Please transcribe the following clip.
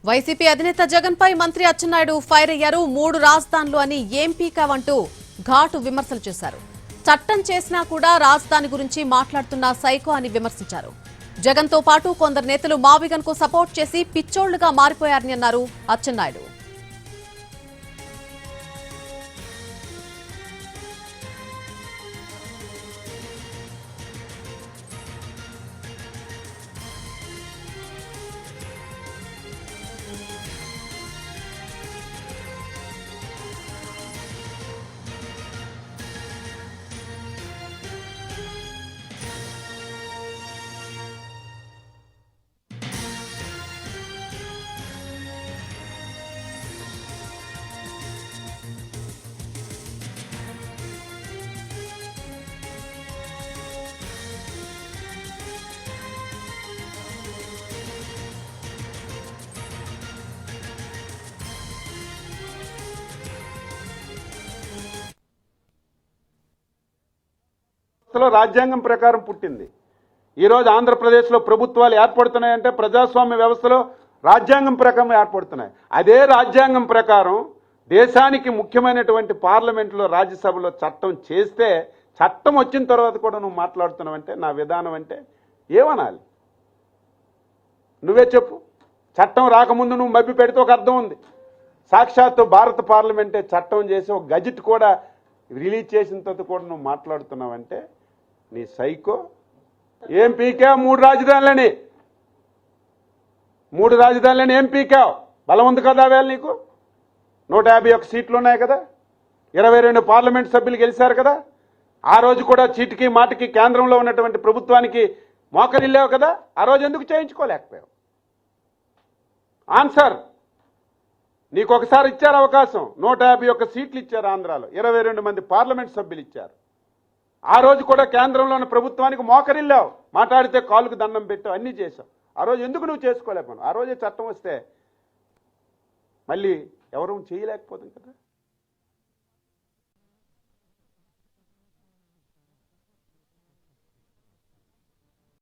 YCP అధినేత జగన్ పై మంత్రి Atchannaidu fire అయ్యారు. 3 రాజధానులు అని ఏం పీకావంటూ ఘాటు విమర్శలు చేశారు. చట్టం చేసినా కూడా రాజధాని గురించి మాట్లాడుతున్న సైకో అని విమర్శించారు. జగన్ తో పాటు కొందరు నేతలు మావిగన్ కు సపోర్ట్ చేసి పిచ్చోళ్లుగా మారిపోయారని అన్నారు అచ్చెన్నాయుడు. రాజ్యాంగం ప్రకారం పుట్టింది. ఈరోజు ఆంధ్రప్రదేశ్లో ప్రభుత్వాలు ఏర్పడుతున్నాయంటే ప్రజాస్వామ్య వ్యవస్థలో రాజ్యాంగం ప్రకారం ఏర్పడుతున్నాయి. అదే రాజ్యాంగం ప్రకారం దేశానికి ముఖ్యమైనటువంటి పార్లమెంట్లో రాజ్యసభలో చట్టం చేస్తే చట్టం వచ్చిన తర్వాత కూడా నువ్వు మాట్లాడుతున్నావంటే నా విధానం అంటే ఏమనాలి? నువ్వే చెప్పు. చట్టం రాకముందు నువ్వు మభ్య పెడితే ఒక అర్థం ఉంది. సాక్షాత్తు భారత పార్లమెంటే చట్టం చేసి ఒక గజెట్ కూడా రిలీజ్ చేసిన తర్వాత కూడా నువ్వు మాట్లాడుతున్నావంటే నీ సైకో. ఏం పీకావు? 3 రాజధానులని ఏం పీకావు? బలం ఉంది కదా వేళ నీకు. 151 సీట్లు ఉన్నాయి కదా, 22 పార్లమెంట్ సభ్యులు గెలిచారు కదా. ఆ రోజు కూడా చీటికి మాటికి కేంద్రంలో ఉన్నటువంటి ప్రభుత్వానికి మోకరిల్లేవు కదా. ఆ రోజు ఎందుకు చేయించుకోలేకపోయావు? ఆన్సర్. నీకు ఒకసారి ఇచ్చారు అవకాశం. 151 సీట్లు ఇచ్చారు ఆంధ్రాలో, 22 మంది పార్లమెంట్ సభ్యులు ఇచ్చారు. ఆ రోజు కూడా కేంద్రంలో ఉన్న ప్రభుత్వానికి మోకరిల్లావు, మాట్లాడితే కాలుకు దండం పెట్టావు, అన్నీ చేశావు. ఆ రోజు ఎందుకు నువ్వు చేసుకోలేకపోయావు? ఆ రోజే చట్టం వస్తే మళ్ళీ ఎవరూ చేయలేకపోతుంది కదా.